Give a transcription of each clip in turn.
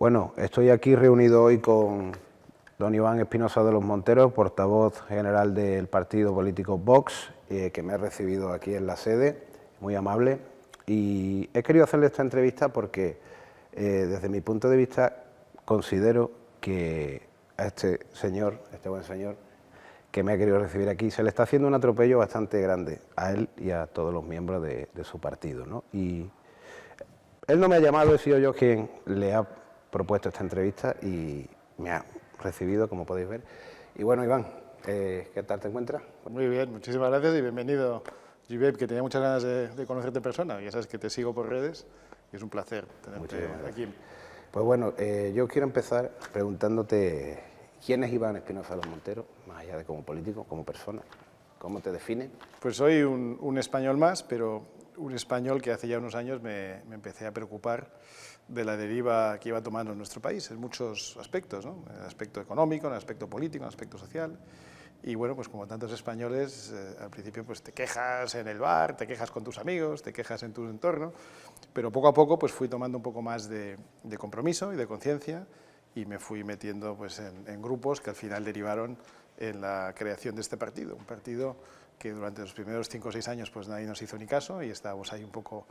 Bueno, estoy aquí reunido hoy con don Iván Espinosa de los Monteros, portavoz general del partido político Vox, que me ha recibido aquí en la sede, muy amable. Y he querido hacerle esta entrevista porque, desde mi punto de vista, considero que a este buen señor, que me ha querido recibir aquí, se le está haciendo un atropello bastante grande a él y a todos los miembros de su partido, ¿no? Y él no me ha llamado, he sido yo quien le ha propuesto esta entrevista y me ha recibido, como podéis ver. Y bueno, Iván, ¿qué tal te encuentras? Muy bien, muchísimas gracias y bienvenido, Josep, que tenía muchas ganas de conocerte en persona. Ya sabes que te sigo por redes y es un placer tenerte aquí. Pues bueno, yo quiero empezar preguntándote quién es Iván Espinosa de los Monteros, más allá de como político, como persona. ¿Cómo te define? Pues soy un español más, pero un español que hace ya unos años me empecé a preocupar de la deriva que iba tomando nuestro país en muchos aspectos, ¿no? En el aspecto económico, en el aspecto político, en el aspecto social. Y bueno, pues como tantos españoles, al principio pues te quejas en el bar, te quejas con tus amigos, te quejas en tu entorno, pero poco a poco pues fui tomando un poco más de compromiso y de conciencia y me fui metiendo pues en grupos que al final derivaron en la creación de este partido, un partido que durante los primeros 5 o 6 años pues nadie nos hizo ni caso y estábamos ahí un poco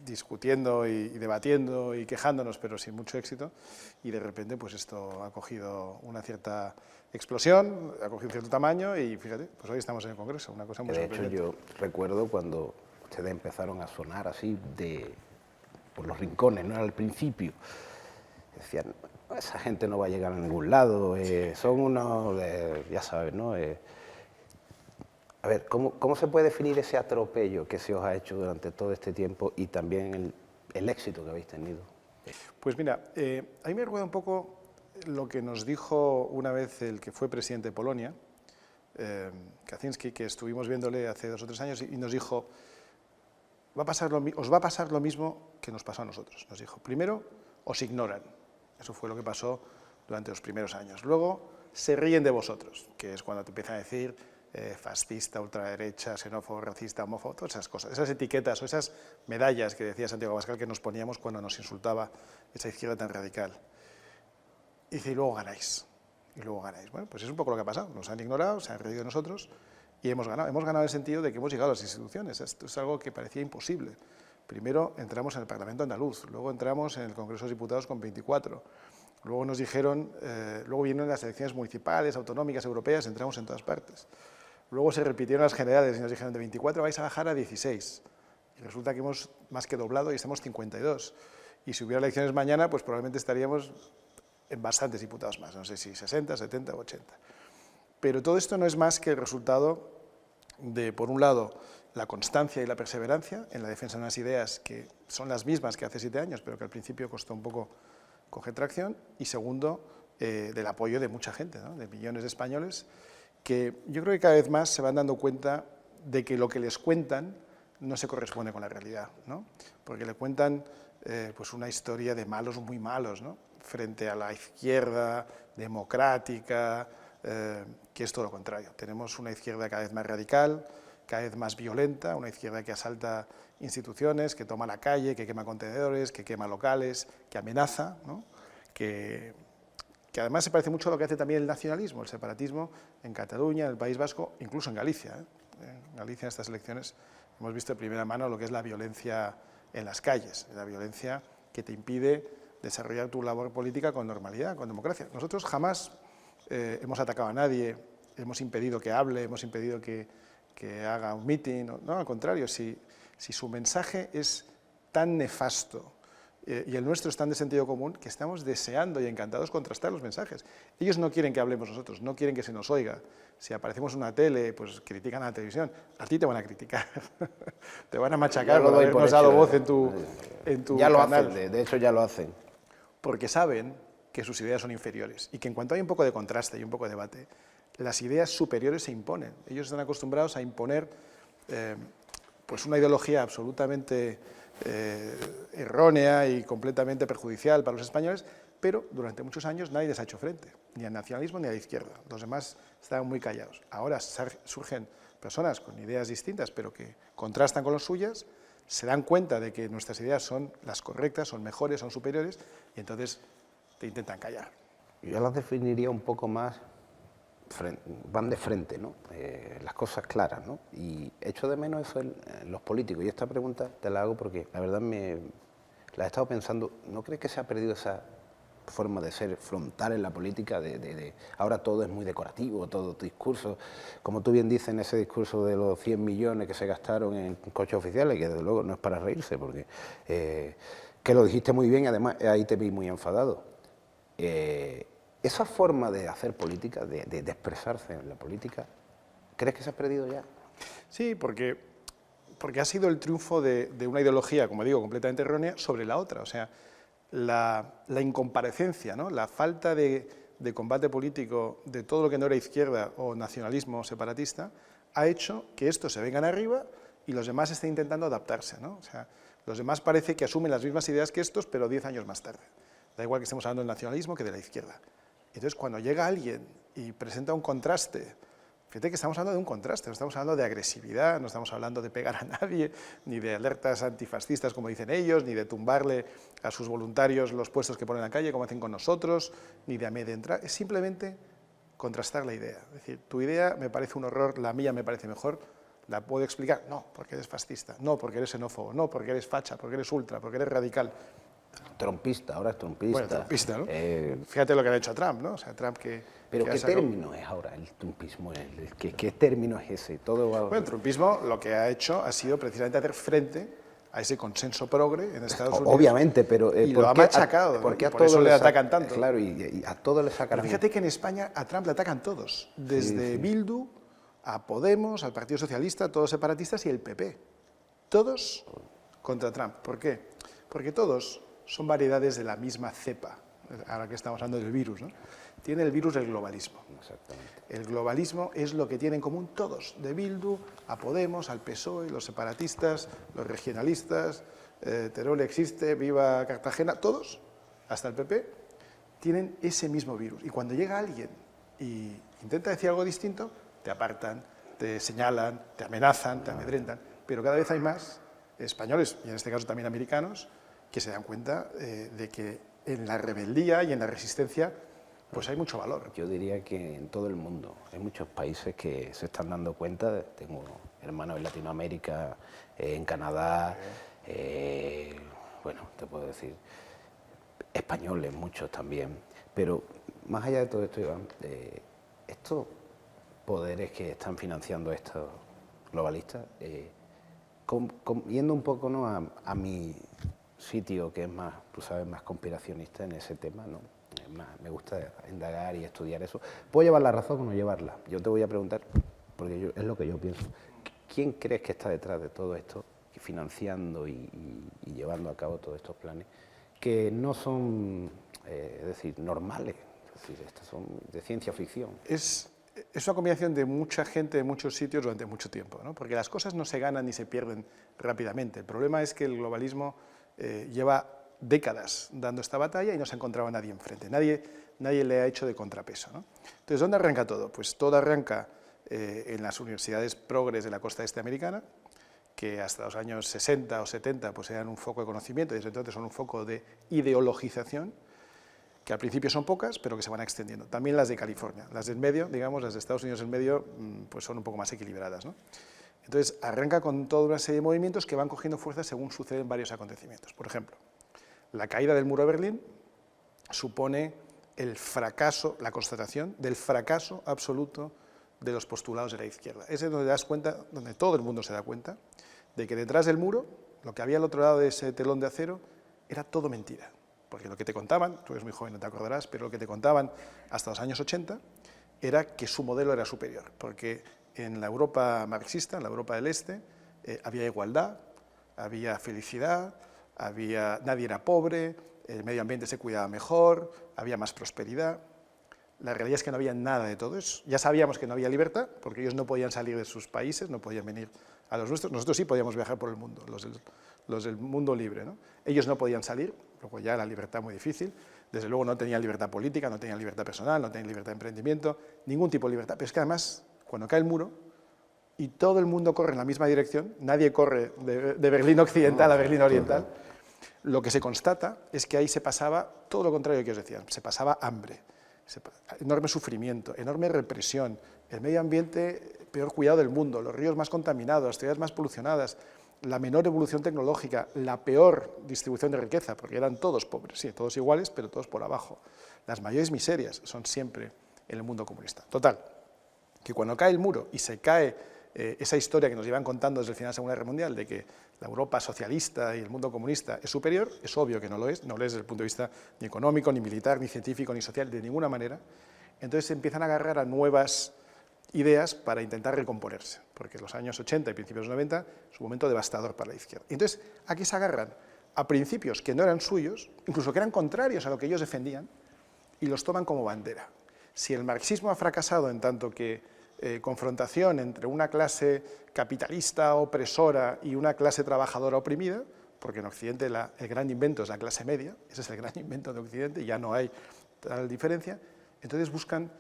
discutiendo y debatiendo y quejándonos, pero sin mucho éxito, y de repente pues esto ha cogido una cierta explosión, ha cogido un cierto tamaño y fíjate, pues hoy estamos en el Congreso, una cosa muy sorprendente. De hecho, yo recuerdo cuando ustedes empezaron a sonar así por los rincones, ¿no? Al principio decían, esa gente no va a llegar a ningún lado, son unos, ya sabes, ¿no? A ver, ¿cómo se puede definir ese atropello que se os ha hecho durante todo este tiempo y también el éxito que habéis tenido? Pues mira, a mí me recuerda un poco lo que nos dijo una vez el que fue presidente de Polonia, Kaczynski, que estuvimos viéndole hace 2 o 3 años y nos dijo, os va a pasar lo mismo que nos pasó a nosotros. Nos dijo, primero os ignoran, eso fue lo que pasó durante los primeros años. Luego se ríen de vosotros, que es cuando te empiezan a decir fascista, ultraderecha, xenófobo, racista, homófobo, todas esas cosas, esas etiquetas o esas medallas que decía Santiago Abascal que nos poníamos cuando nos insultaba esa izquierda tan radical. Y dice, y luego ganáis. Bueno, pues es un poco lo que ha pasado. Nos han ignorado, se han reído de nosotros y hemos ganado. Hemos ganado en el sentido de que hemos llegado a las instituciones. Esto es algo que parecía imposible. Primero entramos en el Parlamento andaluz, luego entramos en el Congreso de los Diputados con 24. Luego nos dijeron, luego vinieron las elecciones municipales, autonómicas, europeas, entramos en todas partes. Luego se repitieron las generales y nos dijeron, de 24 vais a bajar a 16. Y resulta que hemos más que doblado y estamos 52. Y si hubiera elecciones mañana, pues probablemente estaríamos en bastantes diputados más, no sé si 60, 70 o 80. Pero todo esto no es más que el resultado de, por un lado, la constancia y la perseverancia en la defensa de unas ideas que son las mismas que hace 7 años, pero que al principio costó un poco coger tracción, y segundo, del apoyo de mucha gente, ¿no? De millones de españoles, que yo creo que cada vez más se van dando cuenta de que lo que les cuentan no se corresponde con la realidad, ¿no? Porque le cuentan pues una historia de malos muy malos, ¿no? Frente a la izquierda democrática, que es todo lo contrario. Tenemos una izquierda cada vez más radical, cada vez más violenta, una izquierda que asalta instituciones, que toma la calle, que quema contenedores, que quema locales, que amenaza, ¿no? que además se parece mucho a lo que hace también el nacionalismo, el separatismo en Cataluña, en el País Vasco, incluso en Galicia. En Galicia, en estas elecciones, hemos visto de primera mano lo que es la violencia en las calles, la violencia que te impide desarrollar tu labor política con normalidad, con democracia. Nosotros jamás hemos atacado a nadie, hemos impedido que hable, hemos impedido que haga un meeting, no, al contrario, si su mensaje es tan nefasto y el nuestro es tan de sentido común, que estamos deseando y encantados contrastar los mensajes. Ellos no quieren que hablemos nosotros, no quieren que se nos oiga. Si aparecemos en una tele, pues critican a la televisión, a ti te van a criticar, te van a machacar por habernos dado voz en tu ya lo canal. hacen, de hecho ya lo hacen. Porque saben que sus ideas son inferiores y que en cuanto hay un poco de contraste y un poco de debate, las ideas superiores se imponen. Ellos están acostumbrados a imponer pues una ideología absolutamente errónea y completamente perjudicial para los españoles, pero durante muchos años nadie les ha hecho frente, ni al nacionalismo ni a la izquierda. Los demás estaban muy callados. Ahora surgen personas con ideas distintas, pero que contrastan con las suyas, se dan cuenta de que nuestras ideas son las correctas, son mejores, son superiores, y entonces te intentan callar. Yo las definiría un poco más, van de frente, ¿no? Las cosas claras, ¿no? Y echo de menos eso en los políticos. Y esta pregunta te la hago porque la verdad la he estado pensando. ¿No crees que se ha perdido esa forma de ser frontal en la política? Ahora todo es muy decorativo, todo discurso. Como tú bien dices en ese discurso de los 100 millones que se gastaron en coches oficiales, que desde luego no es para reírse, porque que lo dijiste muy bien y además ahí te vi muy enfadado. Esa forma de hacer política, de expresarse en la política, ¿crees que se ha perdido ya? Sí, porque ha sido el triunfo de una ideología, como digo, completamente errónea sobre la otra. O sea, la incomparecencia, ¿no? La falta de combate político de todo lo que no era izquierda o nacionalismo separatista ha hecho que estos se vengan arriba y los demás estén intentando adaptarse, ¿no? O sea, los demás parece que asumen las mismas ideas que estos, pero 10 años más tarde. Da igual que estemos hablando del nacionalismo que de la izquierda. Entonces, cuando llega alguien y presenta un contraste, fíjate que estamos hablando de un contraste, no estamos hablando de agresividad, no estamos hablando de pegar a nadie, ni de alertas antifascistas, como dicen ellos, ni de tumbarle a sus voluntarios los puestos que ponen en la calle, como hacen con nosotros, ni de amedrentar, es simplemente contrastar la idea. Es decir, tu idea me parece un horror, la mía me parece mejor, ¿la puedo explicar? No, porque eres fascista, no, porque eres xenófobo, no, porque eres facha, porque eres ultra, porque eres radical. Trompista, ahora es trompista. Bueno, trompista, ¿no? Fíjate lo que ha hecho Trump, ¿no? O sea, Trump que... Pero ¿qué término es ahora el trumpismo? ¿Qué término es ese? Bueno, el trumpismo lo que ha hecho ha sido precisamente hacer frente a ese consenso progre en Estados Unidos. Obviamente, pero... y lo ha machacado, ¿por qué a todos le atacan tanto? Claro, y a todos le sacan... Pero fíjate que en España a Trump le atacan todos, desde Bildu a Podemos, al Partido Socialista, todos separatistas y el PP. Todos contra Trump. ¿Por qué? Porque todos son variedades de la misma cepa, ahora que estamos hablando del virus, ¿no? Tiene el virus del globalismo. Exactamente. El globalismo es lo que tienen en común todos, de Bildu a Podemos, al PSOE, los separatistas, los regionalistas, Teruel existe, viva Cartagena, todos, hasta el PP, tienen ese mismo virus. Y cuando llega alguien y intenta decir algo distinto, te apartan, te señalan, te amenazan, te amedrentan, pero cada vez hay más españoles, y en este caso también americanos, que se dan cuenta de que en la rebeldía y en la resistencia pues hay mucho valor. Yo diría que en todo el mundo hay muchos países que se están dando cuenta. Tengo hermanos en Latinoamérica, en Canadá, bueno, te puedo decir, españoles, muchos también. Pero más allá de todo esto, Iván, estos poderes que están financiando estos globalistas, yendo un poco, ¿no?, a mi sitio que es más, tú sabes, más conspiracionista en ese tema, ¿no? Me gusta indagar y estudiar eso. ¿Puedo llevar la razón o no llevarla? Yo te voy a preguntar, porque es lo que yo pienso. ¿Quién crees que está detrás de todo esto, financiando y llevando a cabo todos estos planes, que no son, es decir, normales? Es decir, estos son de ciencia ficción. Es una combinación de mucha gente de muchos sitios durante mucho tiempo, ¿no? Porque las cosas no se ganan ni se pierden rápidamente. El problema es que el globalismo lleva décadas dando esta batalla y no se encontraba nadie enfrente, nadie le ha hecho de contrapeso, ¿no? Entonces, ¿dónde arranca todo? Pues todo arranca en las universidades progres de la costa este americana, que hasta los años 60 o 70 pues eran un foco de conocimiento y desde entonces son un foco de ideologización, que al principio son pocas, pero que se van extendiendo. También las de California, las del medio, digamos, las de Estados Unidos en medio, pues son un poco más equilibradas, ¿no? Entonces, arranca con toda una serie de movimientos que van cogiendo fuerza según suceden varios acontecimientos. Por ejemplo, la caída del muro de Berlín supone el fracaso, la constatación del fracaso absoluto de los postulados de la izquierda. Es donde te das cuenta, donde todo el mundo se da cuenta, de que detrás del muro, lo que había al otro lado de ese telón de acero, era todo mentira. Porque lo que te contaban, tú eres muy joven, no te acordarás, pero lo que te contaban hasta los años 80 era que su modelo era superior, porque en la Europa marxista, en la Europa del Este, había igualdad, había felicidad, nadie era pobre, el medio ambiente se cuidaba mejor, había más prosperidad. La realidad es que no había nada de todo eso. Ya sabíamos que no había libertad, porque ellos no podían salir de sus países, no podían venir a los nuestros. Nosotros sí podíamos viajar por el mundo, los del mundo libre, ¿no? Ellos no podían salir, luego ya la libertad muy difícil. Desde luego no tenían libertad política, no tenían libertad personal, no tenían libertad de emprendimiento, ningún tipo de libertad. Pero es que además, cuando cae el muro, y todo el mundo corre en la misma dirección, nadie corre de Berlín Occidental a Berlín Oriental, lo que se constata es que ahí se pasaba todo lo contrario que os decía, se pasaba hambre, enorme sufrimiento, enorme represión, el medio ambiente peor cuidado del mundo, los ríos más contaminados, las ciudades más polucionadas, la menor evolución tecnológica, la peor distribución de riqueza, porque eran todos pobres, sí, todos iguales, pero todos por abajo. Las mayores miserias son siempre en el mundo comunista. Total, que cuando cae el muro y se cae esa historia que nos llevan contando desde el final de la Segunda Guerra Mundial, de que la Europa socialista y el mundo comunista es superior, es obvio que no lo es desde el punto de vista ni económico, ni militar, ni científico, ni social, de ninguna manera. Entonces se empiezan a agarrar a nuevas ideas para intentar recomponerse, porque los años 80 y principios de los 90 es un momento devastador para la izquierda. Entonces, ¿a qué se agarran? A principios que no eran suyos, incluso que eran contrarios a lo que ellos defendían, y los toman como bandera. Si el marxismo ha fracasado en tanto que confrontación entre una clase capitalista opresora y una clase trabajadora oprimida, porque en Occidente el gran invento es la clase media, ese es el gran invento de Occidente, y ya no hay tal diferencia, entonces buscan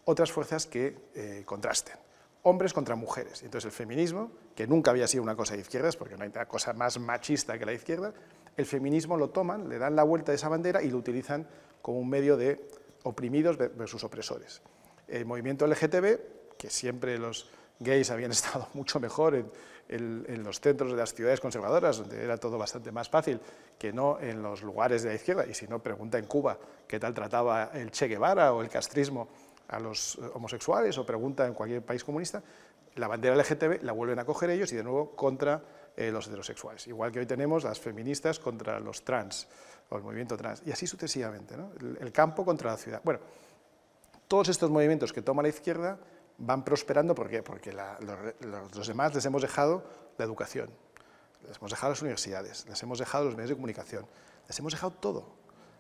otras fuerzas que contrasten. Hombres contra mujeres. Entonces el feminismo, que nunca había sido una cosa de izquierdas, porque no hay cosa más machista que la izquierda, el feminismo lo toman, le dan la vuelta a esa bandera y lo utilizan como un medio de oprimidos versus opresores. El movimiento LGTB, que siempre los gays habían estado mucho mejor en los centros de las ciudades conservadoras, donde era todo bastante más fácil que no en los lugares de la izquierda, y si no, pregunta en Cuba qué tal trataba el Che Guevara o el castrismo a los homosexuales, o pregunta en cualquier país comunista, la bandera LGTB la vuelven a coger ellos y de nuevo contra los heterosexuales. Igual que hoy tenemos las feministas contra los trans, o el movimiento trans, y así sucesivamente, ¿no? El campo contra la ciudad. Bueno, todos estos movimientos que toma la izquierda van prosperando, ¿por qué? Porque los demás les hemos dejado la educación, les hemos dejado las universidades, les hemos dejado los medios de comunicación, les hemos dejado todo,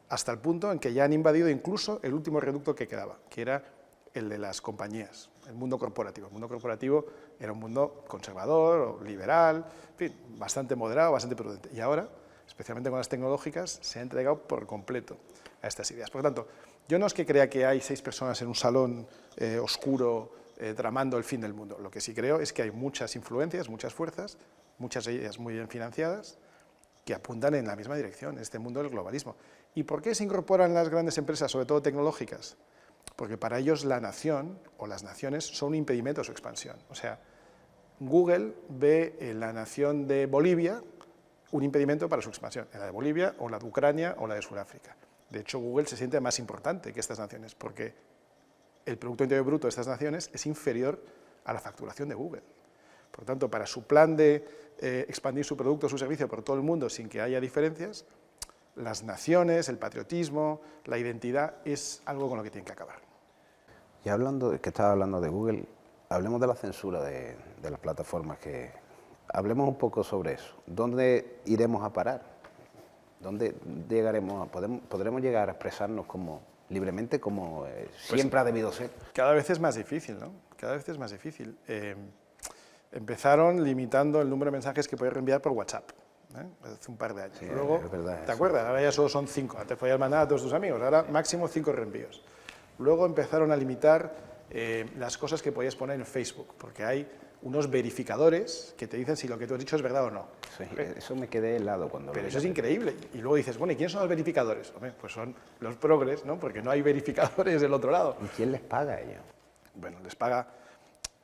hasta el punto en que ya han invadido incluso el último reducto que quedaba, que era el de las compañías, el mundo corporativo. El mundo corporativo era un mundo conservador, liberal, en fin, bastante moderado, bastante prudente. Y ahora, especialmente con las tecnológicas, se ha entregado por completo a estas ideas. Por lo tanto, yo no es que crea que hay 6 personas en un salón oscuro tramando el fin del mundo. Lo que sí creo es que hay muchas influencias, muchas fuerzas, muchas de ellas muy bien financiadas, que apuntan en la misma dirección, este mundo del globalismo. ¿Y por qué se incorporan las grandes empresas, sobre todo tecnológicas? Porque para ellos la nación o las naciones son un impedimento a su expansión. O sea, Google ve en la nación de Bolivia un impedimento para su expansión, en la de Bolivia o la de Ucrania o la de Sudáfrica. De hecho, Google se siente más importante que estas naciones, porque el Producto Interior Bruto de estas naciones es inferior a la facturación de Google. Por lo tanto, para su plan de expandir su producto o su servicio por todo el mundo sin que haya diferencias, las naciones, el patriotismo, la identidad es algo con lo que tienen que acabar. Y hablando, que estaba hablando de Google, hablemos de la censura de las plataformas, hablemos un poco sobre eso. ¿Dónde iremos a parar? ¿Dónde llegaremos? ¿Podremos llegar a expresarnos libremente como siempre ha debido ser? Cada vez es más difícil, ¿no? Cada vez es más difícil. Empezaron limitando el número de mensajes que podías reenviar por WhatsApp, hace un par de años. Sí, luego, es verdad, ¿te acuerdas? Ahora ya solo son 5. Antes podías mandar a todos tus amigos, ahora máximo 5 reenvíos. Luego empezaron a limitar las cosas que podías poner en Facebook, porque hay unos verificadores que te dicen si lo que tú has dicho es verdad o no. Sí, eso me quedé helado cuando Pero eso es increíble. Y luego dices, bueno, ¿y quiénes son los verificadores? Hombre, pues son los progres, ¿no? Porque no hay verificadores del otro lado. ¿Y quién les paga a ellos? Bueno, les paga,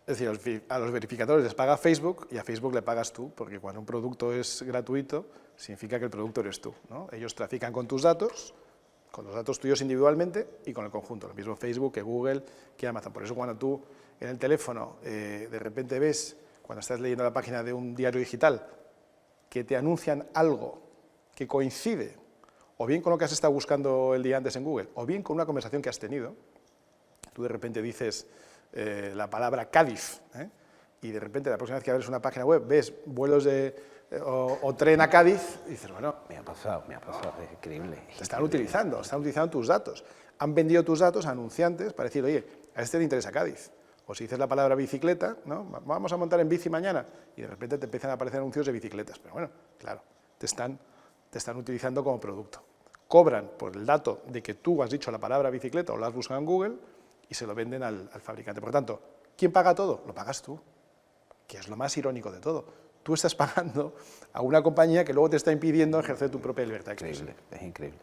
es decir, a los verificadores les paga Facebook y a Facebook le pagas tú, porque cuando un producto es gratuito, significa que el producto eres tú, ¿no? Ellos trafican con tus datos, con los datos tuyos individualmente y con el conjunto, lo mismo Facebook que Google, que Amazon. Por eso cuando tú en el teléfono de repente ves, cuando estás leyendo la página de un diario digital, que te anuncian algo que coincide o bien con lo que has estado buscando el día antes en Google, o bien con una conversación que has tenido, tú de repente dices la palabra Cádiz, y de repente la próxima vez que abres una página web ves vuelos o tren a Cádiz, y dices, bueno... Me ha pasado, es increíble. Te están utilizando tus datos. Han vendido tus datos a anunciantes para decir, oye, a este le interesa Cádiz. O si dices la palabra bicicleta, ¿no? Vamos a montar en bici mañana, y de repente te empiezan a aparecer anuncios de bicicletas. Pero bueno, claro, te están utilizando como producto. Cobran por el dato de que tú has dicho la palabra bicicleta o la has buscado en Google y se lo venden al fabricante. Por lo tanto, ¿quién paga todo? Lo pagas tú. que es lo más irónico de todo. Tú estás pagando a una compañía que luego te está impidiendo ejercer tu propia libertad de expresión. Increíble, es increíble.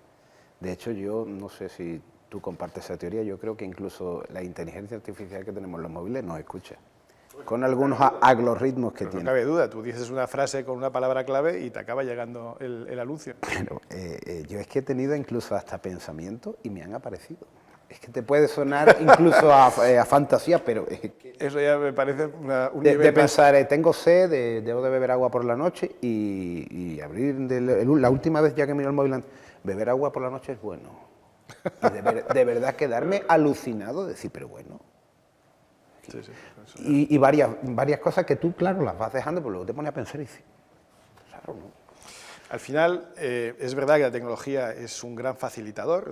De hecho, yo no sé si tú compartes esa teoría, yo creo que incluso la inteligencia artificial que tenemos en los móviles nos escucha, con algunos algoritmos que Pero tiene. no cabe duda, tú dices una frase con una palabra clave y te acaba llegando el anuncio. Pero yo es que he tenido incluso hasta pensamientos y me han aparecido. Es que te puede sonar incluso a fantasía, pero es que Eso ya me parece un de nivel más... pensar, tengo sed, debo de beber agua por la noche y abrir, la última vez ya que miro el móvil, beber agua por la noche es bueno. Y de verdad quedarme alucinado, decir, pero bueno. Sí, sí, Y varias cosas que tú, claro, las vas dejando, pero luego te pones a pensar y dices, claro, ¿no? Al final, es verdad que la tecnología es un gran facilitador,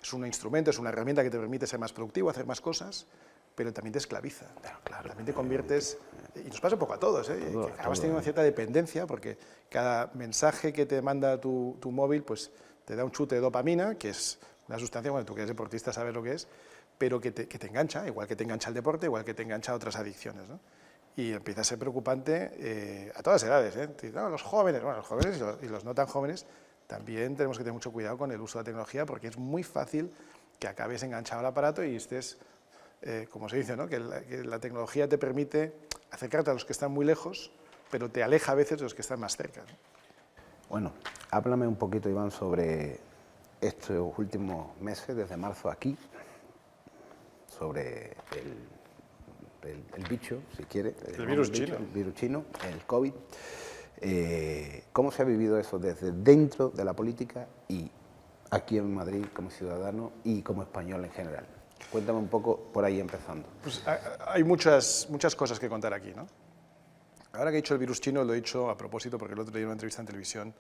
es un instrumento, es una herramienta que te permite ser más productivo, hacer más cosas, pero también te esclaviza. Claro. También te conviertes, y nos pasa un poco a todos, que acabas teniendo una cierta dependencia, porque cada mensaje que te manda tu móvil, pues te da un chute de dopamina, que es una sustancia, bueno, tú que eres deportista sabes lo que es, pero que te engancha, igual que te engancha el deporte, igual que te engancha otras adicciones, ¿no? Y empieza a ser preocupante a todas edades. No, los jóvenes, bueno, los jóvenes y los no tan jóvenes, también tenemos que tener mucho cuidado con el uso de la tecnología, porque es muy fácil que acabes enganchado al aparato y estés, como se dice, ¿no? que la tecnología te permite acercarte a los que están muy lejos, pero te aleja a veces de los que están más cerca, ¿no? Bueno, háblame un poquito, Iván, sobre estos últimos meses, desde marzo aquí, sobre el bicho, si quiere. El virus chino. El virus chino, el COVID. ¿Cómo se ha vivido eso desde dentro de la política y aquí en Madrid como ciudadano y como español en general? Cuéntame un poco por ahí empezando. Pues hay muchas cosas que contar aquí, ¿no? Ahora que he dicho el virus chino, lo he dicho a propósito porque el otro día en una entrevista en televisión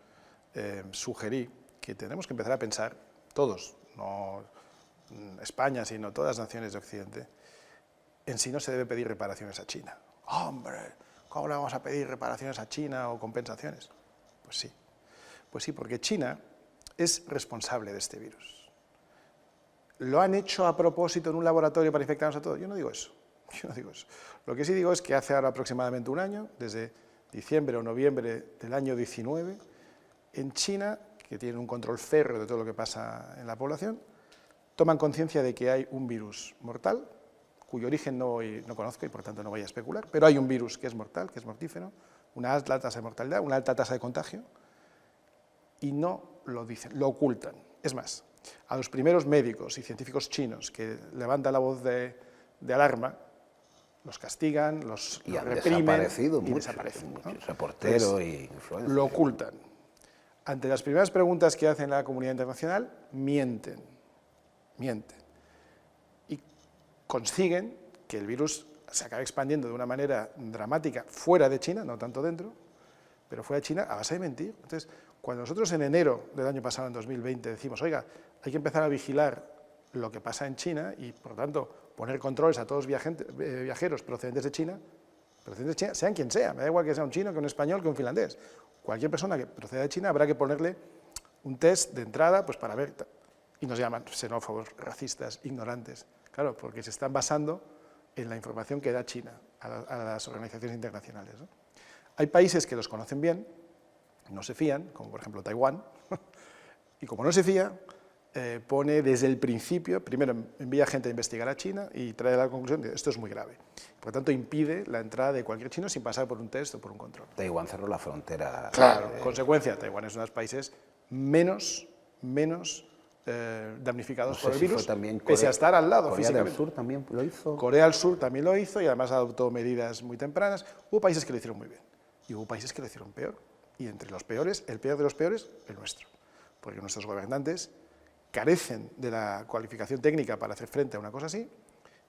sugerí que tenemos que empezar a pensar, todos, no España, sino todas las naciones de Occidente, en si no se debe pedir reparaciones a China. ¡Hombre! ¿Cómo le vamos a pedir reparaciones a China o compensaciones? Pues sí, porque China es responsable de este virus. ¿Lo han hecho a propósito en un laboratorio para infectarnos a todos? Yo no digo eso. Lo que sí digo es que hace ahora aproximadamente un año, desde diciembre o noviembre del año 19, en China, que tiene un control férreo de todo lo que pasa en la población, toman conciencia de que hay un virus mortal, cuyo origen no conozco y por tanto no voy a especular, pero hay un virus que es mortal, que es mortífero, una alta tasa de mortalidad, una alta tasa de contagio, y no lo dicen, lo ocultan. Es más, a los primeros médicos y científicos chinos que levantan la voz de alarma, los castigan, los reprimen y desaparecen. Muchos reporteros y influencers. Lo ocultan. Ante las primeras preguntas que hacen la comunidad internacional, mienten. Y consiguen que el virus se acabe expandiendo de una manera dramática fuera de China, no tanto dentro, pero fuera de China a base de mentir. Entonces, cuando nosotros en enero del año pasado, en 2020, decimos, oiga, hay que empezar a vigilar lo que pasa en China y, por lo tanto, poner controles a todos viajeros procedentes de China, sean quien sea, me da igual que sea un chino, que un español, que un finlandés. Cualquier persona que proceda de China habrá que ponerle un test de entrada pues para ver, y nos llaman xenófobos, racistas, ignorantes, claro, porque se están basando en la información que da China a las organizaciones internacionales, ¿no? Hay países que los conocen bien, no se fían, como por ejemplo Taiwán, y como no se fía, pone desde el principio, primero envía gente a investigar a China y trae la conclusión de que esto es muy grave. Por lo tanto, impide la entrada de cualquier chino sin pasar por un test o por un control. Taiwán cerró la frontera. Claro, consecuencia, Taiwán es uno de los países menos damnificados por el virus, pese a estar al lado Corea físicamente. del Sur también lo hizo. Corea del Sur también lo hizo y además adoptó medidas muy tempranas. Hubo países que lo hicieron muy bien y hubo países que lo hicieron peor. Y entre los peores, el peor de los peores, el nuestro. Porque nuestros gobernantes carecen de la cualificación técnica para hacer frente a una cosa así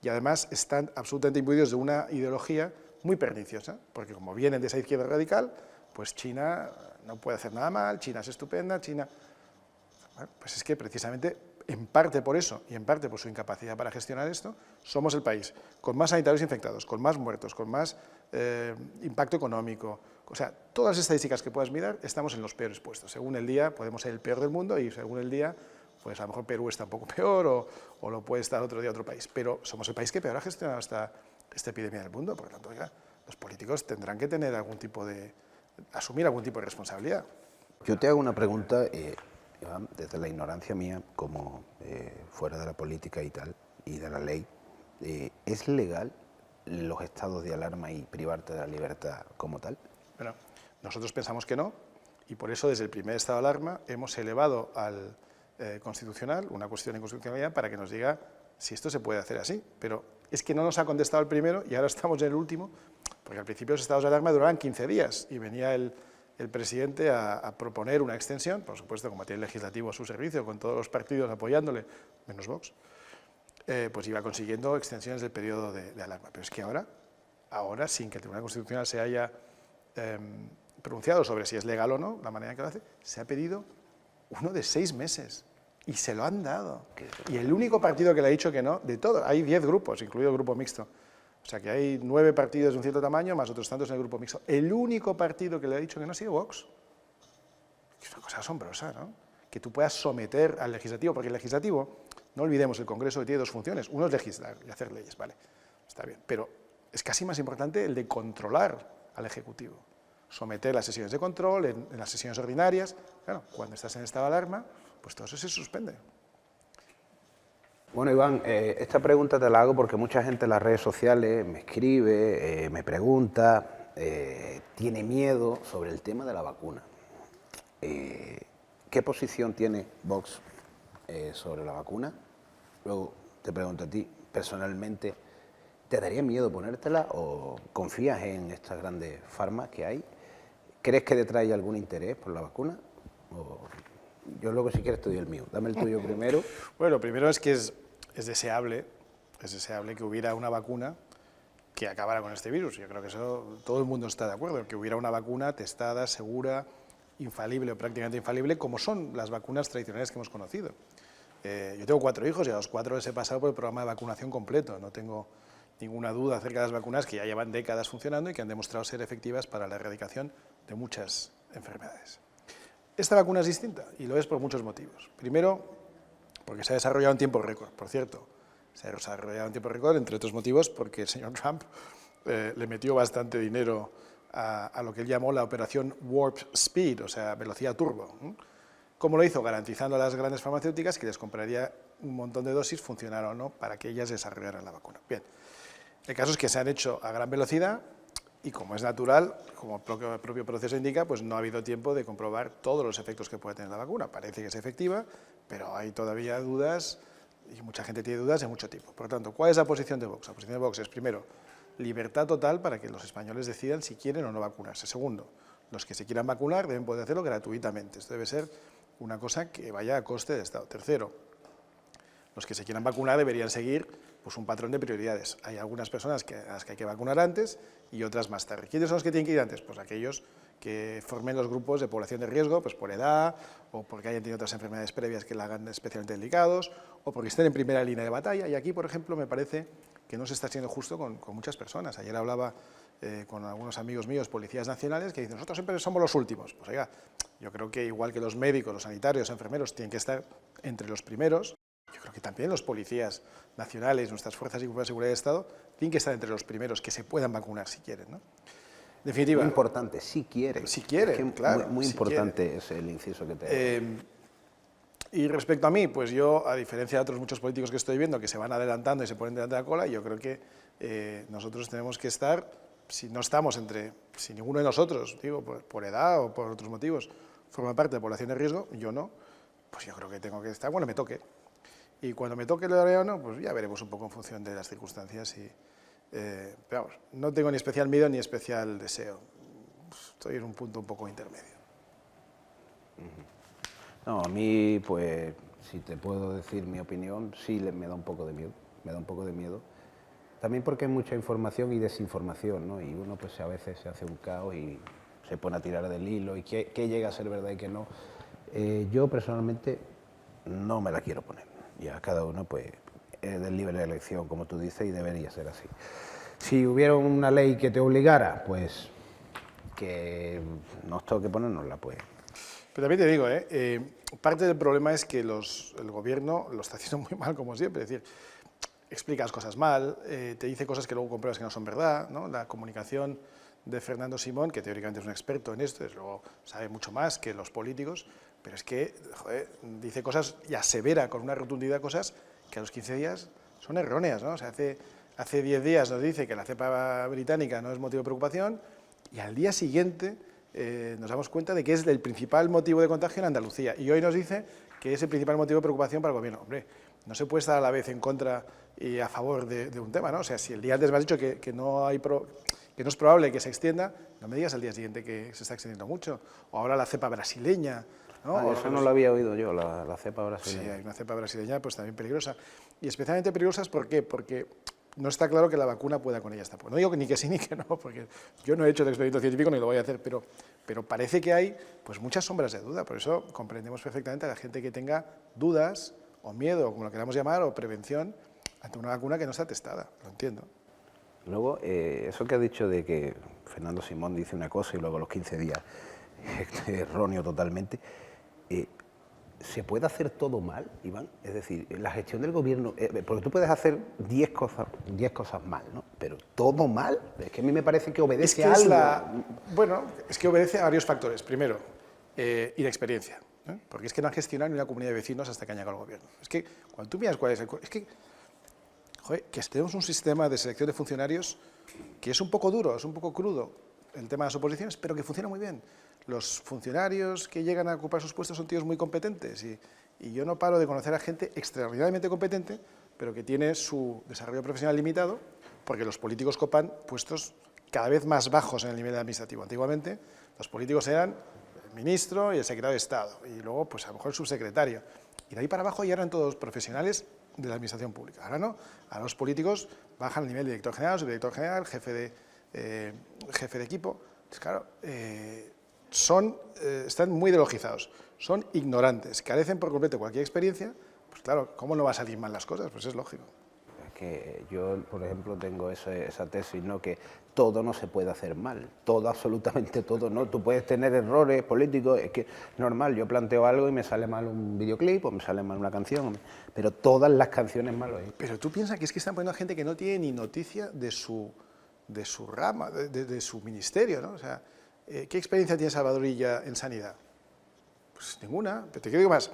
y además están absolutamente imbuidos de una ideología muy perniciosa, porque como vienen de esa izquierda radical, pues China no puede hacer nada mal, China es estupenda, China... Bueno, pues es que precisamente, en parte por eso y en parte por su incapacidad para gestionar esto, somos el país con más sanitarios infectados, con más muertos, con más impacto económico. O sea, todas las estadísticas que puedas mirar, estamos en los peores puestos. Según el día, podemos ser el peor del mundo y según el día, pues a lo mejor Perú está un poco peor o lo puede estar otro día otro país. Pero somos el país que peor ha gestionado esta epidemia del mundo. Por lo tanto, oiga, los políticos tendrán que tener asumir algún tipo de responsabilidad. Yo te hago una pregunta, Iván, desde la ignorancia mía, como fuera de la política y tal, y de la ley. ¿Es legal los estados de alarma y privarte de la libertad como tal? Bueno, nosotros pensamos que no, y por eso desde el primer estado de alarma hemos elevado al Constitucional una cuestión de inconstitucionalidad para que nos diga si esto se puede hacer así. Pero es que no nos ha contestado el primero y ahora estamos en el último, porque al principio los estados de alarma duraban 15 días y venía el presidente a proponer una extensión, por supuesto, como tiene el legislativo a su servicio, con todos los partidos apoyándole, menos Vox, pues iba consiguiendo extensiones del periodo de alarma. Pero es que ahora, sin que el Tribunal Constitucional se haya pronunciado sobre si es legal o no, la manera en que lo hace, se ha pedido uno de 6 meses y se lo han dado. Y el único partido que le ha dicho que no, de todos, hay 10 grupos, incluido el grupo mixto, o sea que hay 9 partidos de un cierto tamaño, más otros tantos en el grupo mixto. El único partido que le ha dicho que no ha sido Vox. Es una cosa asombrosa, ¿no? Que tú puedas someter al legislativo, porque el legislativo, no olvidemos, el Congreso que tiene 2 funciones. Uno es legislar y hacer leyes, vale, está bien, pero es casi más importante el de controlar al Ejecutivo. Someter las sesiones de control, en las sesiones ordinarias. Claro, cuando estás en estado de alarma, pues todo eso se suspende. Bueno, Iván, esta pregunta te la hago porque mucha gente en las redes sociales me escribe, me pregunta, tiene miedo sobre el tema de la vacuna. ¿Qué posición tiene Vox sobre la vacuna? Luego te pregunto a ti, personalmente, ¿te daría miedo ponértela o confías en estas grandes farmas que hay? ¿Crees que detrás hay algún interés por la vacuna? Yo luego, si quieres, te doy el mío. Dame el tuyo primero. Bueno, primero es que es deseable que hubiera una vacuna que acabara con este virus. Yo creo que eso todo el mundo está de acuerdo, que hubiera una vacuna testada, segura, infalible o prácticamente infalible, como son las vacunas tradicionales que hemos conocido. Yo tengo 4 hijos y a los 4 les he pasado por el programa de vacunación completo. No tengo ninguna duda acerca de las vacunas que ya llevan décadas funcionando y que han demostrado ser efectivas para la erradicación de muchas enfermedades. Esta vacuna es distinta y lo es por muchos motivos. Primero, porque se ha desarrollado en tiempo récord, por cierto. Se ha desarrollado en tiempo récord, entre otros motivos, porque el señor Trump le metió bastante dinero a lo que él llamó la operación Warp Speed, o sea, velocidad turbo. ¿Cómo lo hizo? Garantizando a las grandes farmacéuticas que les compraría un montón de dosis, funcionara o no, para que ellas desarrollaran la vacuna. Bien, el caso es que se han hecho a gran velocidad y, como es natural, como el propio proceso indica, pues no ha habido tiempo de comprobar todos los efectos que puede tener la vacuna. Parece que es efectiva, pero hay todavía dudas y mucha gente tiene dudas de mucho tipo. Por lo tanto, ¿cuál es la posición de Vox? La posición de Vox es, primero, libertad total para que los españoles decidan si quieren o no vacunarse. Segundo, los que se quieran vacunar deben poder hacerlo gratuitamente. Esto debe ser una cosa que vaya a coste del Estado. Tercero, los que se quieran vacunar deberían seguir pues, un patrón de prioridades. Hay algunas personas a las que hay que vacunar antes y otras más tarde. ¿Quiénes son los que tienen que ir antes? Pues aquellos que formen los grupos de población de riesgo, pues por edad, o porque hayan tenido otras enfermedades previas que la hagan especialmente delicados, o porque estén en primera línea de batalla. Y aquí, por ejemplo, me parece que no se está siendo justo con muchas personas. Ayer hablaba con algunos amigos míos, policías nacionales, que dicen, nosotros siempre somos los últimos. Pues oiga, yo creo que igual que los médicos, los sanitarios, los enfermeros tienen que estar entre los primeros, yo creo que también los policías nacionales, nuestras fuerzas y cuerpos de seguridad de Estado, tienen que estar entre los primeros que se puedan vacunar si quieren, ¿no? En definitiva, muy importante, si quieren. Si quieren, es que claro. Muy si importante quieren. es el inciso que te... Y respecto a mí, pues yo, a diferencia de otros muchos políticos que estoy viendo, que se van adelantando y se ponen delante de la cola, yo creo que nosotros tenemos que estar, si no estamos si ninguno de nosotros, digo, por edad o por otros motivos, forma parte de población de riesgo, yo no, pues yo creo que tengo que estar, bueno, me toque. Y cuando me toque lo haré o no, pues ya veremos un poco en función de las circunstancias. Pero vamos, no tengo ni especial miedo ni especial deseo. Estoy en un punto un poco intermedio. No, a mí, pues, si te puedo decir mi opinión, sí me da un poco de miedo. Me da un poco de miedo. También porque hay mucha información y desinformación, ¿no? Y uno, pues, a veces se hace un caos y se pone a tirar del hilo y qué llega a ser verdad y qué no. Yo, personalmente, no me la quiero poner. Ya cada uno, pues, es del libre de elección, como tú dices, y debería ser así. Si hubiera una ley que te obligara, pues, que nos toque ponernosla, pues... Pero también te digo, parte del problema es que el gobierno lo está haciendo muy mal, como siempre. Es decir, explicas cosas mal, te dice cosas que luego compruebas que no son verdad, ¿no? La comunicación de Fernando Simón, que teóricamente es un experto en esto, desde luego sabe mucho más que los políticos, pero es que, joder, dice cosas y asevera con una rotundidad cosas que a los 15 días son erróneas, ¿no? O sea, hace 10 días nos dice que la cepa británica no es motivo de preocupación y al día siguiente nos damos cuenta de que es el principal motivo de contagio en Andalucía y hoy nos dice que es el principal motivo de preocupación para el gobierno. Hombre, no se puede estar a la vez en contra y a favor de un tema, ¿no? O sea, si el día antes me has dicho que no es probable que se extienda, no me digas al día siguiente que se está extendiendo mucho. O ahora la cepa brasileña, ¿no? Eso no lo había oído yo, la cepa brasileña. Sí, hay una cepa brasileña pues también peligrosa. Y especialmente peligrosas, ¿por qué? Porque no está claro que la vacuna pueda con ella estar. No digo ni que sí ni que no, porque yo no he hecho el experimento científico ni lo voy a hacer, pero parece que hay pues muchas sombras de duda. Por eso comprendemos perfectamente a la gente que tenga dudas o miedo, como lo queramos llamar, o prevención ante una vacuna que no está testada. Lo entiendo. Luego, eso que ha dicho de que Fernando Simón dice una cosa y luego a los 15 días es erróneo totalmente, ¿se puede hacer todo mal, Iván? Es decir, la gestión del gobierno, porque tú puedes hacer 10 cosas mal, ¿no? Pero todo mal, es que a mí me parece que obedece a algo. Bueno, es que obedece a varios factores. Primero, inexperiencia, ¿eh? Porque es que no han gestionado ni una comunidad de vecinos hasta que han llegado al gobierno. Es que cuando tú miras cuál es es que, joder, que tenemos un sistema de selección de funcionarios que es un poco duro, es un poco crudo, el tema de las oposiciones, pero que funciona muy bien. Los funcionarios que llegan a ocupar sus puestos son tíos muy competentes y yo no paro de conocer a gente extraordinariamente competente, pero que tiene su desarrollo profesional limitado, porque los políticos copan puestos cada vez más bajos en el nivel administrativo. Antiguamente los políticos eran el ministro y el secretario de Estado, y luego pues a lo mejor el subsecretario. Y de ahí para abajo ya eran todos profesionales de la administración pública. Ahora no, ahora los políticos bajan al nivel de director general, subdirector general, jefe de equipo. Entonces, claro, están muy ideologizados, son ignorantes, carecen por completo de cualquier experiencia. Pues claro, ¿cómo no va a salir mal las cosas? Pues es lógico. Es que yo, por ejemplo, tengo esa tesis, ¿no? Que todo no se puede hacer mal, todo, absolutamente todo, ¿no? Tú puedes tener errores políticos, es que es normal, yo planteo algo y me sale mal un videoclip o me sale mal una canción, pero todas las canciones mal lo hay. Pero tú piensas que es que están poniendo a gente que no tiene ni noticia de su rama, de su ministerio, ¿no? O sea, ¿qué experiencia tiene Salvador Illa en sanidad? Pues ninguna, pero te digo más.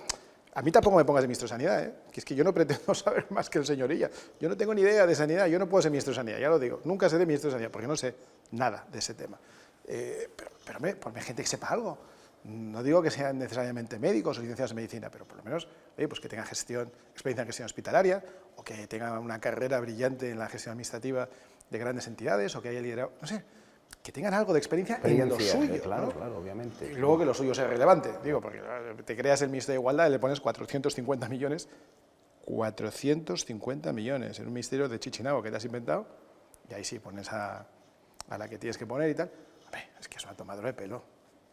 A mí tampoco me pongas de ministro de Sanidad, ¿eh? Que es que yo no pretendo saber más que el señor Illa. Yo no tengo ni idea de sanidad, yo no puedo ser ministro de Sanidad, ya lo digo. Nunca seré ministro de Sanidad, porque no sé nada de ese tema. Pero hombre, ponme gente que sepa algo. No digo que sean necesariamente médicos o licenciados en medicina, pero por lo menos oye, pues que tengan experiencia en gestión hospitalaria, o que tengan una carrera brillante en la gestión administrativa de grandes entidades, o que haya liderado, no sé, que tengan algo de experiencia en lo suyo. Claro, ¿no? claro, obviamente. Y luego que lo suyo sea relevante, digo, porque te creas el ministro de Igualdad y le pones 450 millones, 450 millones en un ministerio de Chichinabo que te has inventado, y ahí sí pones a la que tienes que poner y tal. Hombre, es que es una tomadura de pelo.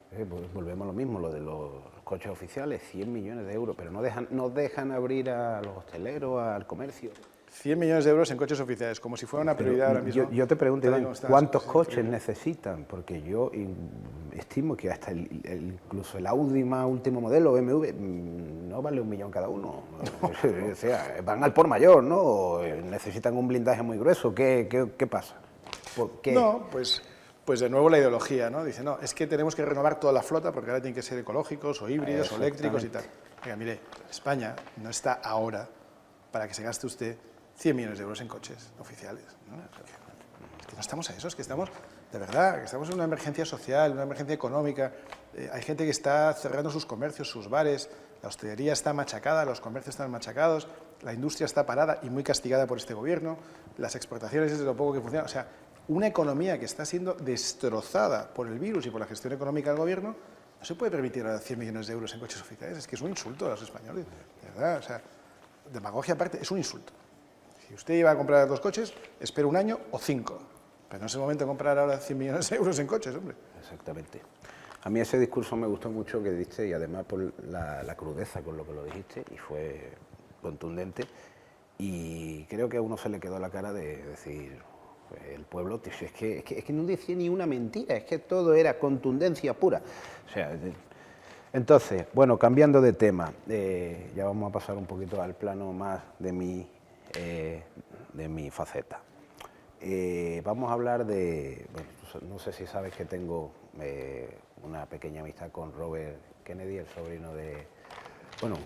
Pues volvemos a lo mismo, lo de los coches oficiales, 100 millones de euros, pero no dejan abrir a los hosteleros, al comercio. 100 millones de euros en coches oficiales, como si fuera una prioridad ahora mismo. Yo te pregunto, Iván, ¿cuántos coches necesitan? Porque yo estimo que hasta incluso el Audi más último modelo, BMW, no vale 1 millón cada uno. O sea, van al por mayor, ¿no? O necesitan un blindaje muy grueso. ¿Qué pasa? ¿Por qué? No, pues de nuevo la ideología, ¿no? Dice, no, es que tenemos que renovar toda la flota porque ahora tienen que ser ecológicos o híbridos o eléctricos y tal. Venga, mire, España no está ahora para que se gaste usted 100 millones de euros en coches oficiales, ¿no? Es que no estamos a eso, es que estamos, de verdad, que estamos en una emergencia social, una emergencia económica. Hay gente que está cerrando sus comercios, sus bares, la hostelería está machacada, los comercios están machacados, la industria está parada y muy castigada por este gobierno, las exportaciones es de lo poco que funciona. O sea, una economía que está siendo destrozada por el virus y por la gestión económica del gobierno, no se puede permitir ahora 100 millones de euros en coches oficiales, es que es un insulto a los españoles, de verdad, o sea, demagogia aparte, es un insulto. Si usted iba a comprar 2 coches, espera 1 año o 5, pero no es el momento de comprar ahora 100 millones de euros en coches, hombre. Exactamente. A mí ese discurso me gustó mucho que diste y además por la crudeza con lo que lo dijiste y fue contundente y creo que a uno se le quedó la cara de decir, pues el pueblo, es que no decía ni una mentira, es que todo era contundencia pura. O sea, entonces, bueno, cambiando de tema, ya vamos a pasar un poquito al plano más de mi de mi faceta. Vamos a hablar de, bueno, no sé si sabes que tengo una pequeña amistad con Robert Kennedy, el sobrino de, bueno,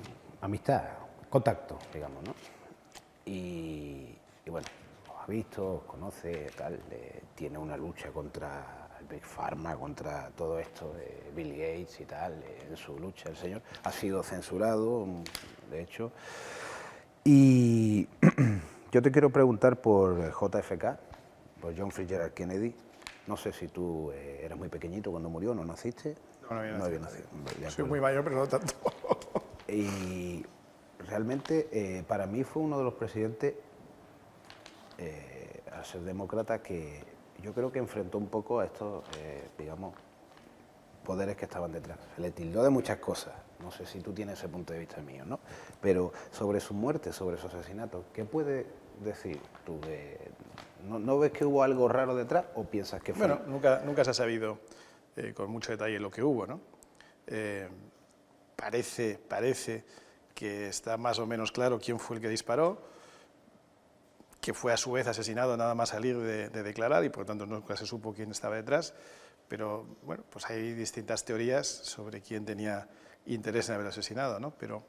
amistad, contacto, digamos, ¿no? Y bueno, os ha visto, os conoce, tal, tiene una lucha contra el Big Pharma, contra todo esto de Bill Gates y tal, en su lucha el señor. Ha sido censurado, de hecho. Y yo te quiero preguntar por JFK, por John Fitzgerald Kennedy. No sé si tú eras muy pequeñito cuando murió, ¿no naciste? No había nacido. Soy Acuerdo. muy mayor, pero no tanto. Y realmente para mí fue uno de los presidentes, al ser demócrata, que yo creo que enfrentó un poco a estos, digamos, poderes que estaban detrás. Se le tildó de muchas cosas, no sé si tú tienes ese punto de vista mío, ¿no? Pero sobre su muerte, sobre su asesinato, ¿qué puedes decir tú? ¿No ves que hubo algo raro detrás o piensas que fue...? Bueno, nunca se ha sabido con mucho detalle lo que hubo, ¿no? Parece que está más o menos claro quién fue el que disparó, que fue a su vez asesinado nada más salir de declarar y por lo tanto nunca se supo quién estaba detrás, pero bueno, pues hay distintas teorías sobre quién tenía interés en haber asesinado, ¿no? Pero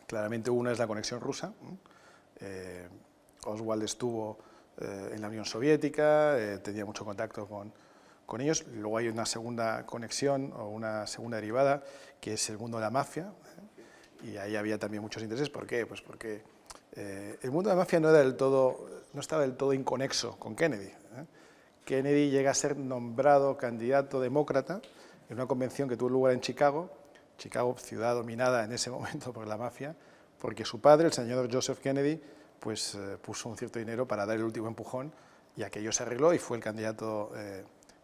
claramente una es la conexión rusa. Oswald estuvo en la Unión Soviética, tenía mucho contacto con ellos. Luego hay una segunda conexión o una segunda derivada, que es el mundo de la mafia, y ahí había también muchos intereses. ¿Por qué? Pues porque el mundo de la mafia no estaba del todo inconexo con Kennedy. Kennedy llega a ser nombrado candidato demócrata en una convención que tuvo lugar en Chicago, ciudad dominada en ese momento por la mafia, porque su padre, el señor Joseph Kennedy, pues puso un cierto dinero para dar el último empujón y aquello se arregló y fue el candidato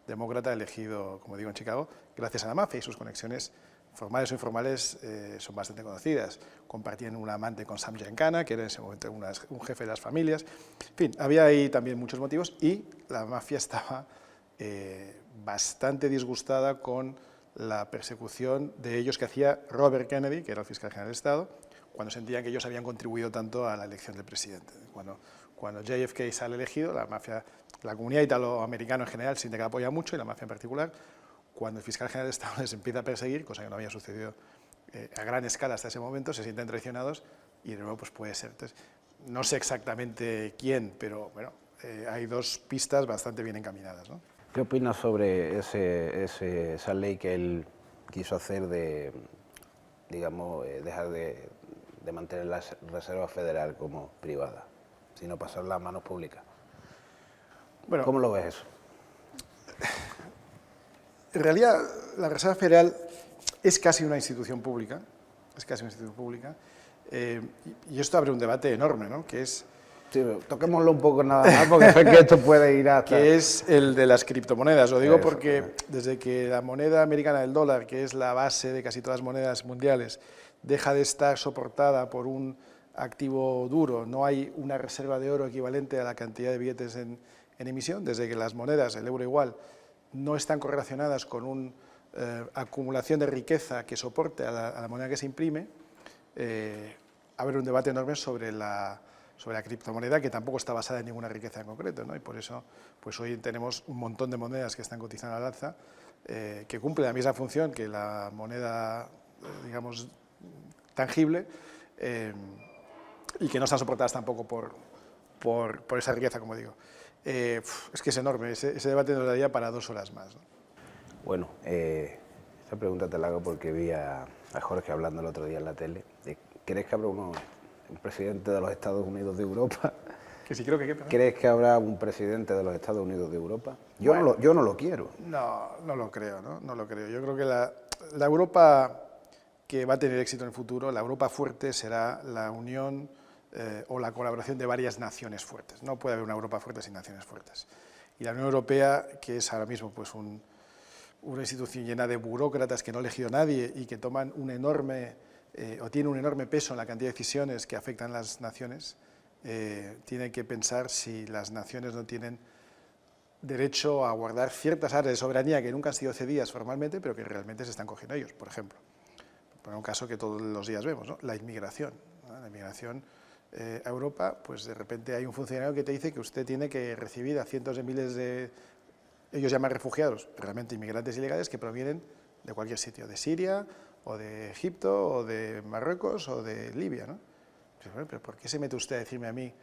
demócrata elegido, como digo, en Chicago, gracias a la mafia y sus conexiones formales o informales son bastante conocidas. Compartían un amante con Sam Giancana, que era en ese momento un jefe de las familias. En fin, había ahí también muchos motivos y la mafia estaba bastante disgustada con la persecución de ellos que hacía Robert Kennedy, que era el fiscal general del Estado, cuando sentían que ellos habían contribuido tanto a la elección del presidente. Cuando JFK sale elegido, la mafia, la comunidad italoamericana en general siente que la apoya mucho y la mafia en particular. Cuando el fiscal general del Estado les empieza a perseguir, cosa que no había sucedido a gran escala hasta ese momento, se sienten traicionados y de nuevo pues puede ser. Entonces, no sé exactamente quién, pero bueno, hay dos pistas bastante bien encaminadas, ¿no? ¿Qué opinas sobre esa ley que él quiso hacer de, digamos, dejar de mantener la Reserva Federal como privada, sino pasarla a manos públicas? Bueno, ¿Cómo lo ves eso? En realidad, la Reserva Federal es casi una institución pública, y esto abre un debate enorme, ¿no? Que es... Sí, toquémoslo un poco nada más, porque sé que esto puede ir hasta... Que es el de las criptomonedas. Lo digo porque desde que la moneda americana del dólar, que es la base de casi todas las monedas mundiales, deja de estar soportada por un activo duro, no hay una reserva de oro equivalente a la cantidad de billetes en emisión, desde que las monedas, el euro igual, no están correlacionadas con una acumulación de riqueza que soporte a la moneda que se imprime, abre un debate enorme sobre la criptomoneda, que tampoco está basada en ninguna riqueza en concreto, ¿no? Y por eso pues hoy tenemos un montón de monedas que están cotizando al alza, que cumplen la misma función que la moneda, digamos, tangible, y que no están soportadas tampoco por esa riqueza, como digo. Es que es enorme, ese debate nos daría para 2 horas más, ¿no? Bueno, esta pregunta te la hago porque vi a Jorge hablando el otro día en la tele. ¿Crees que habrá un presidente de los Estados Unidos de Europa? Que sí, creo que... ¿Crees que habrá un presidente de los Estados Unidos de Europa? Yo no lo quiero. No lo creo, ¿no? No lo creo. Yo creo que la Europa que va a tener éxito en el futuro, la Europa fuerte, será la unión o la colaboración de varias naciones fuertes. No puede haber una Europa fuerte sin naciones fuertes. Y la Unión Europea, que es ahora mismo pues una institución llena de burócratas que no ha elegido nadie y que toman un enorme, o tiene un enorme peso en la cantidad de decisiones que afectan a las naciones, tiene que pensar si las naciones no tienen derecho a guardar ciertas áreas de soberanía que nunca han sido cedidas formalmente, pero que realmente se están cogiendo ellos. Por ejemplo, por un caso que todos los días vemos, ¿no? La inmigración, ¿no? La inmigración a Europa, pues de repente hay un funcionario que te dice que usted tiene que recibir a cientos de miles de, ellos llaman refugiados, realmente inmigrantes ilegales que provienen de cualquier sitio, de Siria, o de Egipto, o de Marruecos, o de Libia, ¿no? Pero ¿por qué se mete usted a decirme a mí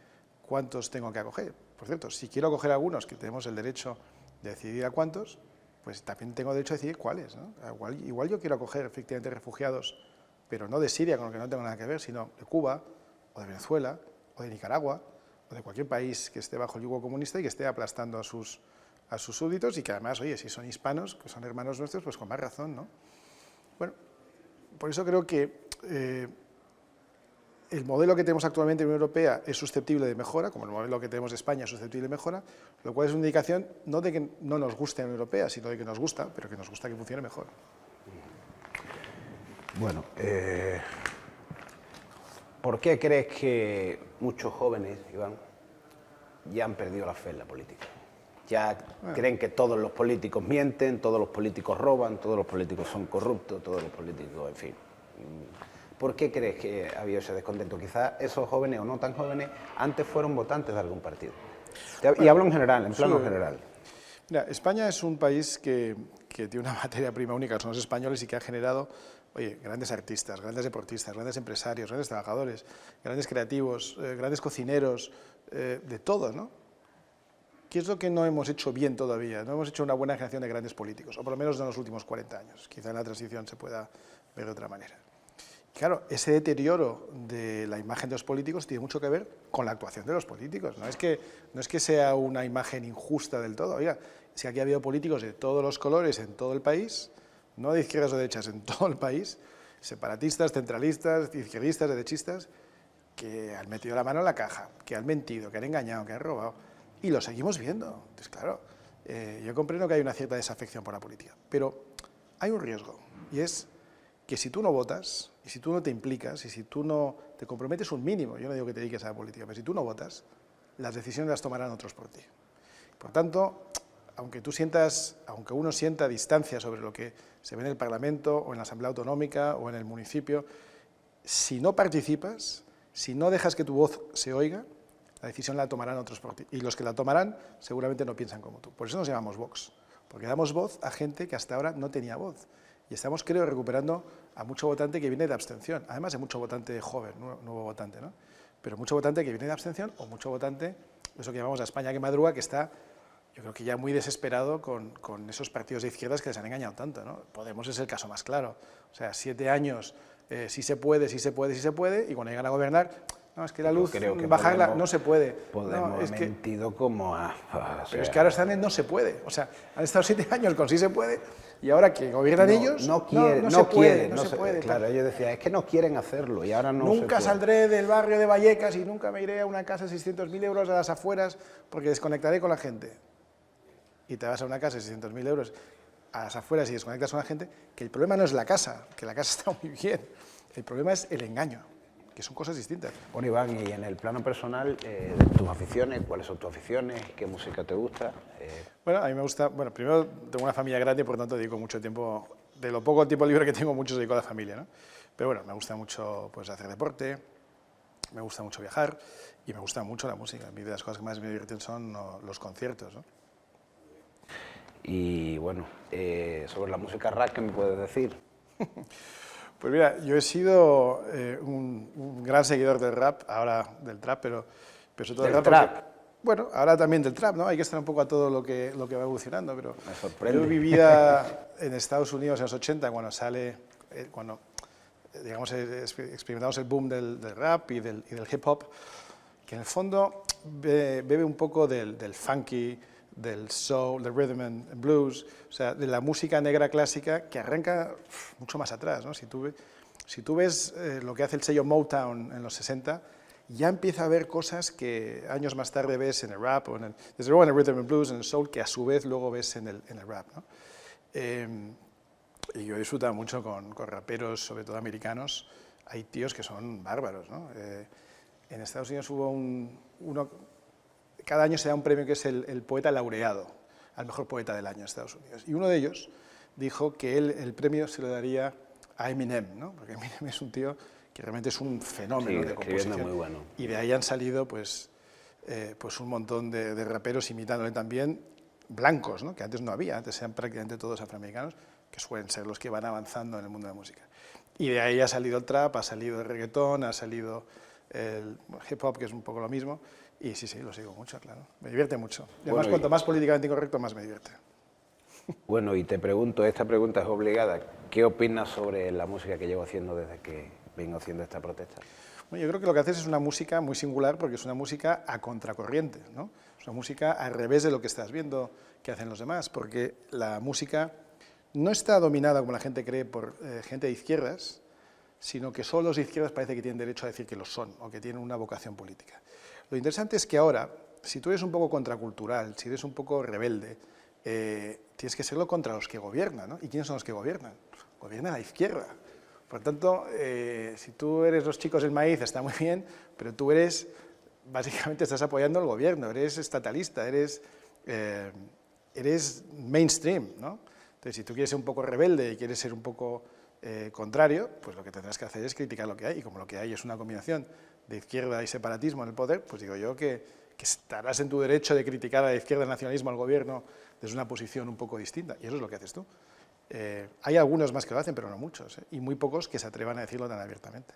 cuántos tengo que acoger? Por cierto, si quiero acoger a algunos, que tenemos el derecho de decidir a cuántos, pues también tengo derecho a decidir cuáles, ¿no? Igual yo quiero acoger efectivamente refugiados, pero no de Siria, con lo que no tengo nada que ver, sino de Cuba, o de Venezuela, o de Nicaragua, o de cualquier país que esté bajo el yugo comunista y que esté aplastando a sus súbditos, y que además, oye, si son hispanos, que son hermanos nuestros, pues con más razón, ¿no? Bueno, por eso creo que el modelo que tenemos actualmente en la Unión Europea es susceptible de mejora, como el modelo que tenemos de España es susceptible de mejora, lo cual es una indicación no de que no nos guste la Unión Europea, sino de que nos gusta, pero que nos gusta que funcione mejor. Bueno, ¿por qué crees que muchos jóvenes, Iván, ya han perdido la fe en la política? Ya creen que todos los políticos mienten, todos los políticos roban, todos los políticos son corruptos, todos los políticos, en fin. ¿Por qué crees que ha habido ese descontento? Quizás esos jóvenes o no tan jóvenes antes fueron votantes de algún partido. Y hablo en general, en plano general. Mira, España es un país que tiene una materia prima única, son los españoles, y que ha generado, oye, grandes artistas, grandes deportistas, grandes empresarios, grandes trabajadores, grandes creativos, grandes cocineros, de todos, ¿no? ¿Qué es lo que no hemos hecho bien todavía? No hemos hecho una buena generación de grandes políticos, o por lo menos en los últimos 40 años. Quizá en la transición se pueda ver de otra manera. Claro, ese deterioro de la imagen de los políticos tiene mucho que ver con la actuación de los políticos. No es que sea una imagen injusta del todo. Oiga, es que aquí ha habido políticos de todos los colores en todo el país, no de izquierdas o derechas, en todo el país, separatistas, centralistas, izquierdistas, derechistas, que han metido la mano en la caja, que han mentido, que han engañado, que han robado. Y lo seguimos viendo. Entonces, claro, yo comprendo que hay una cierta desafección por la política, pero hay un riesgo, y es que si tú no votas, y si tú no te implicas, y si tú no te comprometes un mínimo, yo no digo que te dediques a la política, pero si tú no votas, las decisiones las tomarán otros por ti. Por tanto, aunque uno sienta distancia sobre lo que se ve en el Parlamento, o en la Asamblea Autonómica, o en el municipio, si no participas, si no dejas que tu voz se oiga, la decisión la tomarán otros por ti. Y los que la tomarán seguramente no piensan como tú. Por eso nos llamamos Vox, porque damos voz a gente que hasta ahora no tenía voz. Y estamos, creo, recuperando a mucho votante que viene de abstención, además de mucho votante joven, nuevo votante, ¿no? Pero mucho votante que viene de abstención, o mucho votante, eso que llamamos la España que madruga, que está, yo creo que ya muy desesperado con esos partidos de izquierdas que les han engañado tanto, ¿no? Podemos es el caso más claro. O sea, 7 años, sí se puede, sí se puede, sí se puede, y cuando llegan a gobernar, no, es que la luz, bajarla, no se puede. Podemos es mentido como a... Pero es que ahora están en no se puede. O sea, han estado 7 años con sí se puede, y ahora que gobiernan ellos, no se puede. Claro, ellos decían, es que no quieren hacerlo y ahora no se puede. Nunca saldré del barrio de Vallecas y nunca me iré a una casa de 600.000 euros a las afueras porque desconectaré con la gente. Y te vas a una casa de 600.000 euros a las afueras y desconectas con la gente, que el problema no es la casa, que la casa está muy bien. El problema es el engaño, que son cosas distintas. Bueno, Iván, y en el plano personal, tus aficiones, ¿cuáles son tus aficiones? ¿Qué música te gusta? Bueno, a mí me gusta, bueno, primero tengo una familia grande y por lo tanto dedico mucho tiempo, de lo poco tiempo libre que tengo, mucho se dedico a la familia, ¿no? Pero bueno, me gusta mucho pues, hacer deporte, me gusta mucho viajar y me gusta mucho la música. A mí de las cosas que más me divierten son los conciertos, ¿no? Y bueno, sobre la música rap, ¿qué me puedes decir? Pues mira, yo he sido un gran seguidor del rap, ahora del trap, pero sobre todo del trap. Porque, bueno, ahora también del trap, ¿no? Hay que estar un poco a todo lo que va evolucionando, pero me sorprende. Yo vivía en Estados Unidos en los 80, cuando digamos, experimentamos el boom del rap y del hip hop, que en el fondo bebe un poco del funky, del soul, del rhythm and blues, o sea, de la música negra clásica que arranca mucho más atrás, ¿no? Si tú ves lo que hace el sello Motown en los 60, ya empieza a haber cosas que años más tarde ves en el rap, o desde luego en el rhythm and blues, en el soul, que a su vez luego ves en el rap, ¿no? Y yo he disfrutado mucho con raperos, sobre todo americanos. Hay tíos que son bárbaros, ¿no? En Estados Unidos hubo uno... Cada año se da un premio que es el poeta laureado, al mejor poeta del año en Estados Unidos. Y uno de ellos dijo que él el premio se lo daría a Eminem, ¿no? Porque Eminem es un tío que realmente es un fenómeno Sí, de escribiendo composición. muy bueno. Y de ahí han salido pues un montón de raperos imitándole también, blancos, ¿no? Que antes no había, antes eran prácticamente todos afroamericanos, que suelen ser los que van avanzando en el mundo de la música. Y de ahí ha salido el trap, ha salido el reggaetón, ha salido el hip hop, que es un poco lo mismo, y sí, lo sigo mucho, claro. Me divierte mucho. Y además, Bueno, cuanto más políticamente incorrecto, más me divierte. Bueno, y te pregunto, esta pregunta es obligada, ¿qué opinas sobre la música que llevo haciendo desde que vengo haciendo esta protesta? Bueno, yo creo que lo que haces es una música muy singular porque es una música a contracorriente, ¿no? Es una música al revés de lo que estás viendo que hacen los demás, porque la música no está dominada, como la gente cree, por gente de izquierdas, sino que solo los de izquierdas parece que tienen derecho a decir que lo son o que tienen una vocación política. Lo interesante es que ahora, si tú eres un poco contracultural, si eres un poco rebelde, tienes que serlo contra los que gobiernan, ¿no? ¿Y quiénes son los que gobiernan? Gobierna la izquierda. Por tanto, si tú eres los chicos del maíz, está muy bien, pero tú eres, básicamente estás apoyando al gobierno, eres estatalista, eres mainstream, ¿no? Entonces, si tú quieres ser un poco rebelde y quieres ser un poco contrario, pues lo que tendrás que hacer es criticar lo que hay, y como lo que hay es una combinación de izquierda y separatismo en el poder, pues digo yo que estarás en tu derecho de criticar a la izquierda, el nacionalismo, al gobierno, desde una posición un poco distinta, y eso es lo que haces tú. Hay algunos más que lo hacen, pero no muchos, y muy pocos que se atrevan a decirlo tan abiertamente.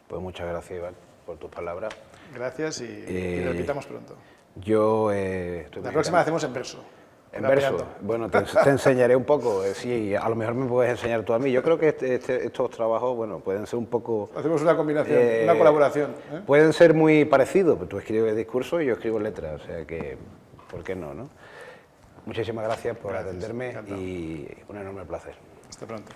Pues muchas gracias, Iván, por tus palabras. Gracias y repitamos pronto. Yo La próxima la hacemos en verso. En verso. Bueno, te enseñaré un poco. Sí, a lo mejor me puedes enseñar tú a mí. Yo creo que estos trabajos, bueno, pueden ser un poco... Hacemos una combinación, una colaboración. Pueden ser muy parecidos, pero tú escribes discursos y yo escribo letras, o sea que, ¿por qué no, no? Muchísimas gracias por atenderme y un enorme placer. Hasta pronto.